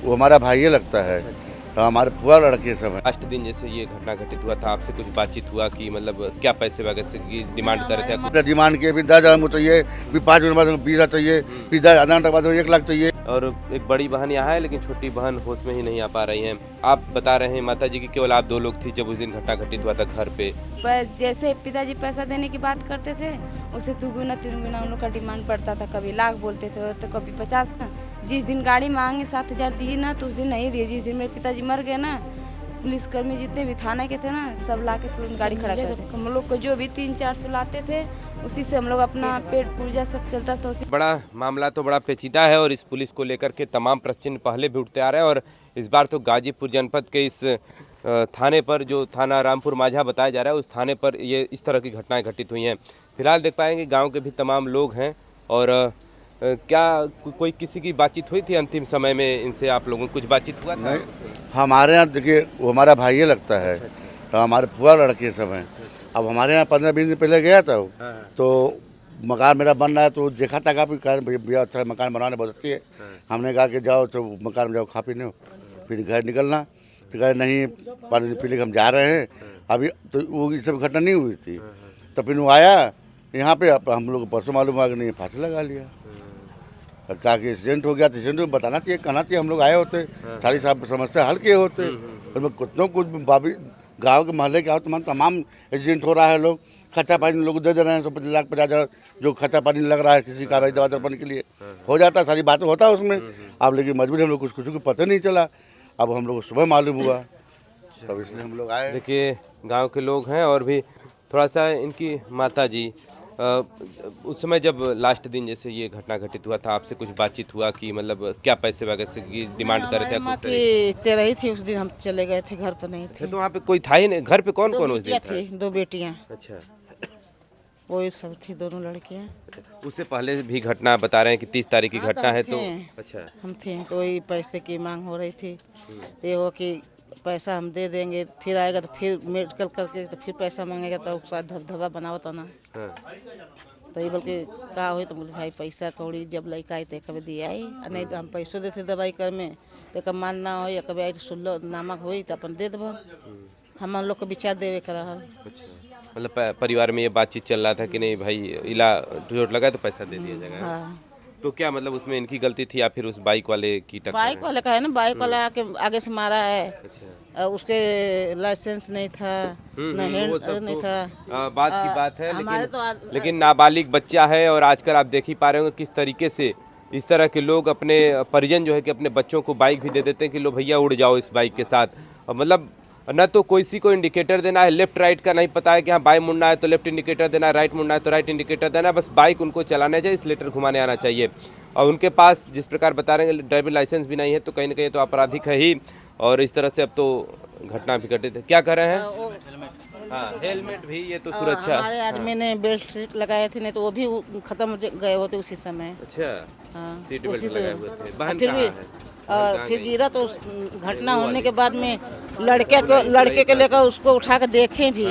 वो हमारा भाई ही लगता है। तो हमारे पूरा लड़के सब हैं। लास्ट दिन जैसे ये घटना घटित हुआ था, आपसे कुछ बातचीत हुआ कि मतलब क्या पैसे वगैरह से की डिमांड कर रहे थे? मतलब डिमांड किए भी 10,000 हमको चाहिए, फिर 5 मिनट बाद 20,000 चाहिए, फिर 10 आधा घंटा बाद 1 लाख चाहिए। और एक बड़ी बहन यहाँ है, लेकिन छोटी बहन होश में ही नहीं आ पा रही हैं। आप बता रहे हैं माता जी की केवल आप 2 लोग थी जब उस दिन घटना घटित हुआ था घर पे। जैसे पिताजी पैसा देने की बात करते थे, उससे 2 गुना 3 गुना उन लोग का डिमांड पड़ता था। कभी लाख बोलते थे तो कभी 50। जिस दिन गाड़ी मांगे 7,000 दिए ना, तो उस दिन नहीं दिए। जिस दिन मेरे पिताजी मर गए ना, पुलिसकर्मी जितने भी थाना के थे ना, सब ला के तुरंत गाड़ी खड़ा कर थे। हम लोग को जो भी 300-400 लाते थे, उसी से हम लोग अपना पेट पूजा सब चलता था। उसी बड़ा मामला तो बड़ा पेचीदा है और इस पुलिस को लेकर के तमाम प्रश्न पहले भी उठते आ रहे हैं। और इस बार तो गाजीपुर जनपद के इस थाने पर, जो थाना रामपुर माझा बताया जा रहा है, उस थाने पर ये इस तरह की घटनाएं घटित हुई हैं। फिलहाल देख पाएंगे गांव के भी तमाम लोग हैं। और क्या कोई किसी की बातचीत हुई थी अंतिम समय में इनसे? आप लोगों को कुछ बातचीत हुआ था? नहीं, हमारे यहाँ देखिए वो हमारा भाई ही लगता है। तो हमारे पूरा लड़के सब हैं। अब हमारे यहाँ 15-20 दिन पहले गया था वो, तो मकान मेरा बन रहा है, तो देखा था काफ़ी भैया अच्छा मकान बनाने बहुत अच्छी है। हमने कहा कि जाओ तो मकान में जाओ, खा पीने, फिर घर निकलना। तो कहे नहीं, पानी पी लेके हम जा रहे हैं अभी। तो वो ये सब घटना नहीं हुई थी। तो फिर वो आया यहाँ पे, हम लोग को परसों मालूम हुआ कि नहीं, फांसी लगा लिया। और कहा कि एक्सीडेंट हो गया, तो एक्सीडेंट में बताना चाहिए, कहना चाहिए, हम लोग आए होते, सारी समस्या हल किए होते। और कितनों कुछ बाबी गाँव के मोहल्ले के तमाम एक्सीडेंट हो रहा है। लोग खर्चा पानी लोग दे रहे हैं, 150 लाख 50,000 जो खर्चा पानी लग रहा है किसी का दवा दर्पण के लिए, हो जाता है, सारी बातें होता है उसमें। अब लेकिन मजबूरी हम लोग कुछ को पता नहीं चला, अब हम लोग को सुबह मालूम हुआ, तब इसलिए हम लोग आए। देखिए गांव के लोग हैं और भी थोड़ा सा इनकी माता जी, उस समय जब लास्ट दिन जैसे ये घटना घटित हुआ था, आपसे कुछ बातचीत हुआ कि मतलब क्या पैसे वगैरह से की डिमांड कर रहे थे? माँ की तेरह थी उस दिन, हम चले गए थे, घर पर नहीं थे। तो वहाँ पे कोई था ही नहीं घर पे? कौन कौन उस दिन था? थी 2 बेटियाँ, अच्छा, वही सब थी, दोनों लड़कियाँ। उससे पहले भी घटना बता रहे हैं कि 30 तारीख की हाँ, घटना है। तो थे। अच्छा, हम थे, तो वही पैसे की मांग हो रही थी। ये हो कि पैसा हम दे देंगे, फिर आएगा तो फिर मेडिकल करके तो फिर पैसा मांगेगा, तो शायद धबधबा बनावता ना। हाँ, तो ये बल्कि का हो, तो बोले भाई पैसा कौड़ी जब लड़का आई तो कभी दिया ही नहीं, तो हम पैसों देते दवाई कर में, तो कब मान ना हो या कभी आई तो 16 नामक हुई तो अपन दे देव। हम लोग को विचार देवे कर रहा। अच्छा, मतलब परिवार में ये बातचीत चल रहा था कि नहीं भाई, इला चोट लगा तो पैसा दे दिया जाएगा। हाँ, तो क्या मतलब उसमें इनकी गलती थी या फिर उस बाइक वाले की टक्कर? बाइक वाले का है ना, बाइक वाला आके आगे से मारा है। अच्छा, उसके लाइसेंस नहीं था, न हैंड वो सब नहीं तो, था। बात की बात है, हमारे तो लेकिन नाबालिग बच्चा है। और आजकल आप देख ही पा रहे होंगे किस तरीके से इस तरह के लोग अपने परिजन जो है कि अपने बच्चों को बाइक भी दे देते हैं कि लो भैया उड़ जाओ इस बाइक के साथ। और मतलब न तो किसी को इंडिकेटर देना है, लेफ्ट राइट का नहीं पता है कि हाँ बाएं मुड़ना है तो लेफ्ट इंडिकेटर देना है, राइट मुड़ना है तो राइट इंडिकेटर देना है। बस बाइक उनको चलाना चाहिए, स्लेटर घुमाने आना चाहिए। और उनके पास जिस प्रकार बता रहे हैं ड्राइविंग लाइसेंस भी नहीं है, तो कहीं ना कहीं तो आपराधिक है ही। और इस तरह से अब तो घटना भी घटित है। क्या कर रहे हैं? हाँ, हेलमेट भी, ये तो सुरक्षा। हमारे आदमी ने बेल्ट सीट लगाए थे, नहीं तो वो भी खत्म हो गए होते उसी समय। अच्छा, हाँ, सीट उसी बेल्ट से लगाए हुए थे। बहन फिर कहाँ भी है? फिर गिरा तो घटना होने के बाद में लड़के को लेकर उसको उठा कर देखे भी,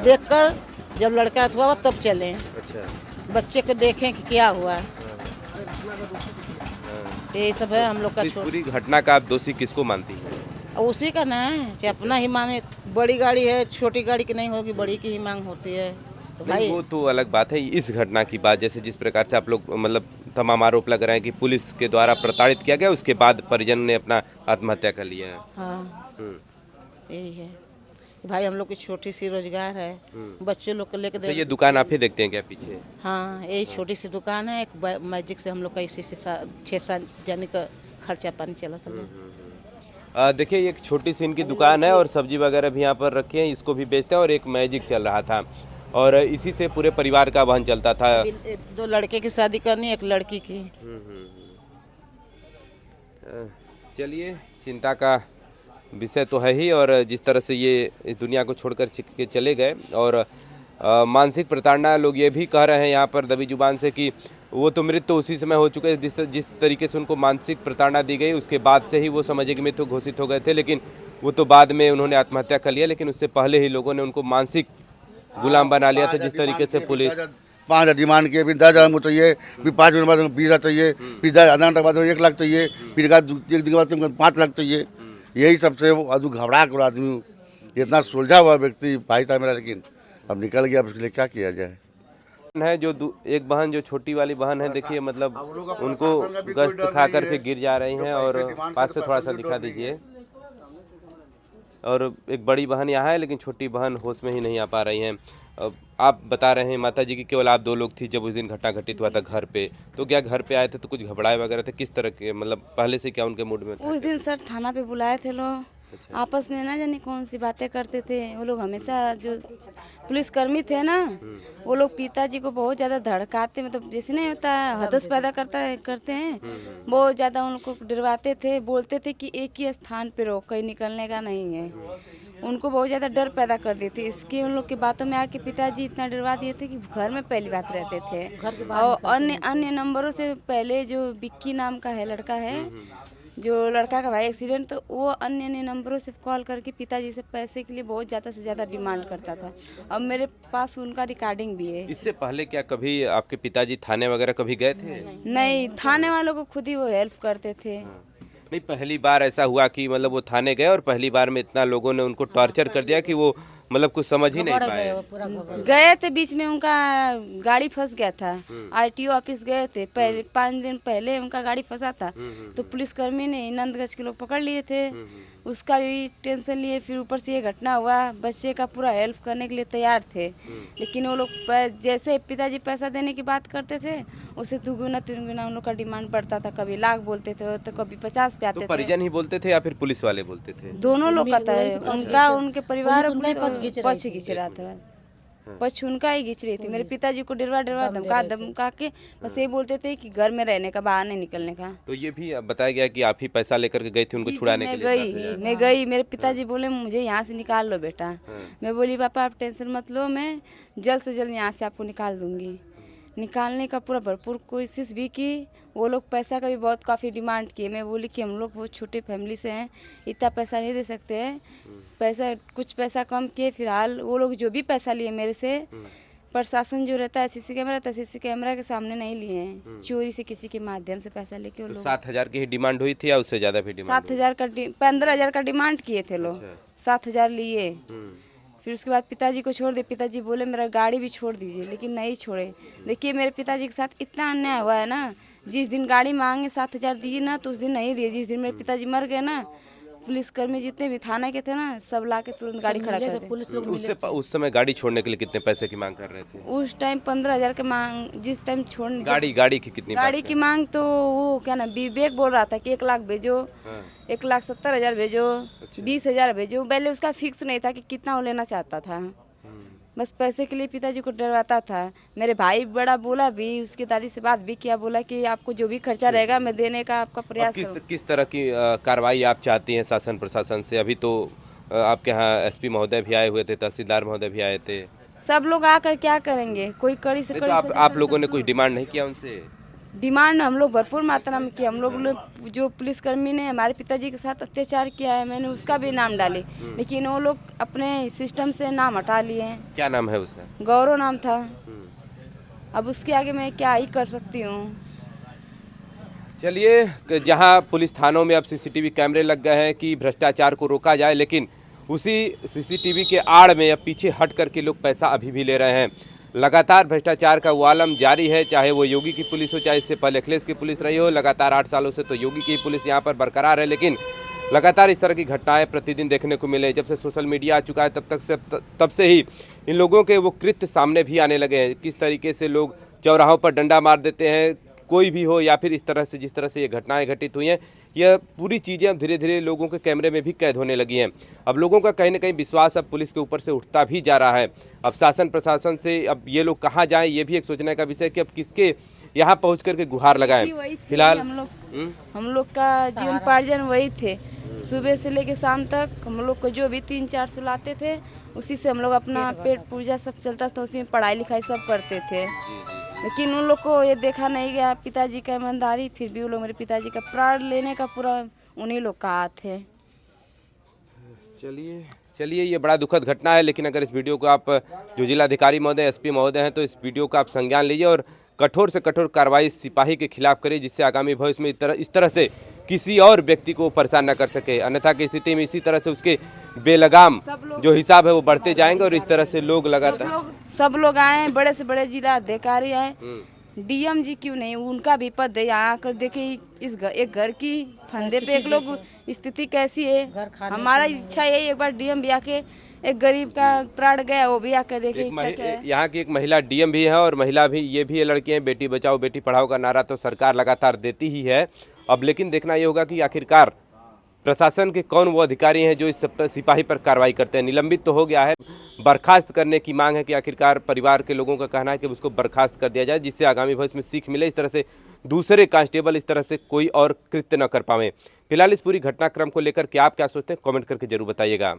देखकर जब लड़का हुआ तब चले। अच्छा, बच्चे को देखें कि क्या हुआ। यही सब है हम लोग का। इस पूरी घटना का आप दोषी किसको मानती हैं? उसी का ना है, चाहे अपना ही माने। बड़ी गाड़ी है, छोटी गाड़ी की नहीं होगी, बड़ी की ही मांग होती है। तो नहीं, भाई वो तो अलग बात है। इस घटना की बात, जैसे जिस प्रकार से आप लोग मतलब तमाम आरोप लग रहे हैं कि पुलिस के द्वारा प्रताड़ित किया गया, उसके बाद परिजन ने अपना आत्महत्या कर लिया है। हाँ, यही है भाई, हम लोग की छोटी सी रोजगार है, बच्चों लोग को लेकर तो ये दुकान आप ही देखते हैं क्या पीछे? हाँ, यही छोटी सी दुकान है। एक मैजिक से हम लोग का इसी से 6-7 जाने का खर्चा पानी चला था। देखिए एक छोटी सी इनकी दुकान है और सब्जी वगैरह भी यहाँ पर रखे हैं, इसको भी बेचते हैं। और एक मैजिक चल रहा था और इसी से पूरे परिवार का वहन चलता था। 2 लड़के की शादी करनी, एक लड़की की। चलिए, चिंता का विषय तो है ही। और जिस तरह से ये इस दुनिया को छोड़कर के चले गए, और मानसिक प्रताड़ना, लोग ये भी कह रहे हैं यहाँ पर दबी जुबान से कि वो तो मृत तो उसी समय हो चुके हैं। जिस तरीके से उनको मानसिक प्रताड़ना दी गई, उसके बाद से ही वो समझे कि मृत घोषित हो गए थे। लेकिन वो तो बाद में उन्होंने आत्महत्या कर लिया, लेकिन उससे पहले ही लोगों ने उनको मानसिक गुलाम बना लिया था। जिस तरीके से पुलिस 5,000 डिमांड किए, फिर 10,000 हमको चाहिए, फिर 5 मिनट बाद 20,000 चाहिए, फिर 10 आधा घंटे बाद 1 लाख चाहिए, फिर एक दिन के बाद हमको 5 लाख चाहिए। यही सबसे घबरा कर आदमी, इतना सुलझा हुआ व्यक्ति भाई था मेरा, लेकिन अब निकल गया, अब उसके लिए क्या किया जाए। है जो एक बहन जो छोटी वाली बहन है, देखिए मतलब उनको गश्त खा करके गिर जा रही हैं, और पास से थोड़ा सा दिखा दीजिए। और एक बड़ी बहन यहाँ है, लेकिन छोटी बहन होश में ही नहीं आ पा रही हैं। अब आप बता रहे हैं माता जी कि केवल आप 2 लोग थी जब उस दिन घटना घटित हुआ था घर पे, तो क्या घर पे आए थे तो कुछ घबराए वगैरह थे, किस तरह के, मतलब पहले से क्या उनके मूड में था? उस दिन सर थाना पे बुलाए थे लोग, आपस में ना जाने कौन सी बातें करते थे वो लोग। हमेशा जो पुलिसकर्मी थे ना, वो लोग पिताजी को बहुत ज़्यादा धड़काते, मतलब जैसे नहीं होता हदस पैदा करते हैं, बहुत ज़्यादा उनको डरवाते थे, बोलते थे कि एक ही स्थान पे रहो, कहीं निकलने का नहीं है। उनको बहुत ज़्यादा डर पैदा कर दिए थे, इसके उन लोग की बातों में आके पिताजी इतना डरवा दिए थे कि घर में पहली बात रहते थे। और अन्य नंबरों से पहले जो बिक्की नाम का है लड़का है, जो लड़का का भाई एक्सीडेंट, तो वो अन्य नंबरों से कॉल करके पिताजी से पैसे के लिए बहुत ज़्यादा से ज़्यादा डिमांड करता था। अब मेरे पास उनका रिकॉर्डिंग भी है। इससे पहले क्या कभी आपके पिताजी थाने वगैरह कभी गए थे? नहीं, थाने वालों को खुद ही वो हेल्प करते थे। नहीं, पहली बार ऐसा हुआ कि मतलब वो थाने गए और पहली बार में इतना लोगों ने उनको टॉर्चर कर दिया कि वो मतलब कुछ समझ ही नहीं पाए? गए थे, बीच में उनका गाड़ी फंस गया था, आरटीओ ऑफिस गए थे, पहले 5 दिन पहले उनका गाड़ी फंसा था, तो पुलिसकर्मी ने नंदगंज के लोग पकड़ लिए थे, उसका भी टेंशन लिए। फिर ऊपर से ये घटना हुआ, बच्चे का पूरा हेल्प करने के लिए तैयार थे, लेकिन वो लोग जैसे पिताजी पैसा देने की बात करते थे, उससे 2 गुना उन लोग का डिमांड बढ़ता था। कभी लाख बोलते थे तो कभी 50 पे आते तो थे। परिजन ही बोलते थे या फिर पुलिस वाले बोलते थे? दोनों लोग का था, उनका उनके परिवार पक्ष खींच रहा था, पक्ष उनका ही खींच रही थी। मेरे पिताजी को डरवा धमका के बस ये बोलते थे कि घर में रहने का, बाहर नहीं निकलने का। तो ये भी बताया गया कि आप ही पैसा लेकर के गई थी उनको छुड़ाने के लिए? मैं गई, मेरे पिताजी बोले मुझे यहाँ से निकाल लो बेटा। मैं बोली पापा आप टेंशन मत लो, मैं जल्द से जल्द यहाँ से आपको निकाल दूंगी। निकालने का पूरा भरपूर कोशिश भी की। वो लोग पैसा का भी बहुत काफ़ी डिमांड किए। मैं बोली कि हम लोग बहुत छोटे फैमिली से हैं, इतना पैसा नहीं दे सकते हैं। पैसा कुछ पैसा कम किए। फिलहाल वो लोग जो भी पैसा लिए मेरे से, प्रशासन जो रहता है सीसी कैमरा, तो सीसी कैमरा के सामने नहीं लिए हैं, चोरी से किसी के माध्यम से पैसा लेके वो लोग। 7,000 की ही डिमांड हुई थी या उससे ज़्यादा भी डिमांड? 7,000 का 15,000 का डिमांड किए थे लोग, 7,000 लिए। फिर उसके बाद पिताजी को छोड़ दिए। पिताजी बोले मेरा गाड़ी भी छोड़ दीजिए, लेकिन नहीं छोड़े। देखिए मेरे पिताजी के साथ इतना अन्याय हुआ है ना, जिस दिन गाड़ी मांगे 7,000 दिए ना, तो उस दिन नहीं दिए। जिस दिन मेरे पिताजी मर गए ना, पुलिसकर्मी जितने भी थाना के थे ना, सब ला के तुरंत गाड़ी खड़ा कर दिए। उससे उस समय गाड़ी छोड़ने के लिए कितने पैसे की मांग कर रहे थे? उस टाइम 15,000 के मांग, जिस टाइम छोड़ने गाड़ी की कितनी? गाड़ी की मांग तो वो क्या ना, विवेक बोल रहा था कि 1 लाख भेजो, 1,70,000 भेजो, 20,000 भेजो। पहले उसका फिक्स नहीं था कि कितना वो लेना चाहता था, बस पैसे के लिए पिताजी को डरवाता था। मेरे भाई बड़ा बोला भी, उसकी दादी से बात भी किया, बोला कि आपको जो भी खर्चा रहेगा मैं देने का आपका प्रयास करूँ। किस तरह की कार्रवाई आप चाहती हैं शासन प्रशासन से? अभी तो आपके यहाँ एसपी महोदय भी आए हुए थे, तहसीलदार महोदय भी आए थे, सब लोग आकर क्या करेंगे? कोई कड़ी से तो कड़ी आप लोगों ने कुछ डिमांड नहीं किया उनसे? डिमांड हम लोग भरपूर मात्रा में किया। हम लोग जो पुलिसकर्मी ने हमारे पिताजी के साथ अत्याचार किया है, मैंने उसका भी नाम डाले, लेकिन वो लोग अपने सिस्टम से नाम हटा लिए हैं। क्या नाम है उसका? गौरव नाम था। अब उसके आगे मैं क्या ही कर सकती हूँ। चलिए, जहां पुलिस थानों में अब सीसीटीवी कैमरे लग गए हैं कि भ्रष्टाचार को रोका जाए, लेकिन उसी सीसीटीवी के आड़ में अब पीछे हट करके लोग पैसा अभी भी ले रहे हैं। लगातार भ्रष्टाचार का वो आलम जारी है, चाहे वो योगी की पुलिस हो, चाहे इससे पहले अखिलेश की पुलिस रही हो। लगातार 8 सालों से तो योगी की पुलिस यहाँ पर बरकरार है, लेकिन लगातार इस तरह की घटनाएं प्रतिदिन देखने को मिले। जब से सोशल मीडिया आ चुका है तब से ही इन लोगों के वो कृत्य सामने भी आने लगे हैं। किस तरीके से लोग चौराहों पर डंडा मार देते हैं, कोई भी हो, या फिर इस तरह से जिस तरह से ये घटनाएं घटित हुई हैं, यह पूरी चीज़ें अब धीरे धीरे लोगों के कैमरे में भी कैद होने लगी हैं। अब लोगों का कहीं ना कहीं विश्वास अब पुलिस के ऊपर से उठता भी जा रहा है। अब शासन प्रशासन से अब ये लोग कहाँ जाएं, ये भी एक सोचने का विषय कि अब किसके यहाँ पहुँच करके गुहार लगाएं। फिलहाल हम लोग का जीवनोपार्जन वही थे। सुबह से लेके शाम तक हम लोग को जो भी 3-4 सुलाते थे, उसी से हम लोग अपना पेट पूजा सब चलता था, उसी में पढ़ाई लिखाई सब करते थे। लेकिन उन लोग को ये देखा नहीं गया पिताजी का ईमानदारी, फिर भी वो लोग मेरे पिताजी का प्राण लेने का पूरा उन्हीं लोग का हाथ है। चलिए। चलिए, ये बड़ा दुखद घटना है, लेकिन अगर इस वीडियो को आप जो जिलाधिकारी महोदय, एसपी महोदय हैं, तो इस वीडियो का आप संज्ञान लीजिए और कठोर से कठोर कार्रवाई सिपाही के खिलाफ करिए, जिससे आगामी भविष्य में इस तरह से किसी और व्यक्ति को परेशान न कर सके। अन्यथा की स्थिति में इसी तरह से उसके बेलगाम जो हिसाब है वो बढ़ते जाएंगे और इस तरह से लोग लगातार सब लोग आए, बड़े से बड़े जिला अधिकारी आए, डीएम जी क्यों नहीं, उनका भी पद है। यहाँ आकर देखिए एक घर की फंदे पे एक लोग स्थिति कैसी है। हमारा इच्छा यही एक बार डीएम भी आके, एक गरीब का प्राण गया वो भी आके देखे। इच्छा क्या है। यहाँ की एक महिला डीएम भी है और महिला भी ये भी लड़की है। बेटी बचाओ बेटी पढ़ाओ का नारा तो सरकार लगातार देती ही है। अब लेकिन देखना ये होगा कि आखिरकार प्रशासन के कौन वो अधिकारी हैं जो इस सिपाही पर कार्रवाई करते हैं। निलंबित तो हो गया है, बर्खास्त करने की मांग है कि आखिरकार परिवार के लोगों का कहना है कि उसको बर्खास्त कर दिया जाए, जिससे आगामी भविष्य में सीख मिले, इस तरह से दूसरे कांस्टेबल इस तरह से कोई और कृत्य न कर पाएं। फिलहाल इस पूरी घटनाक्रम को लेकर के आप क्या सोचते हैं, कमेंट करके जरूर बताइएगा।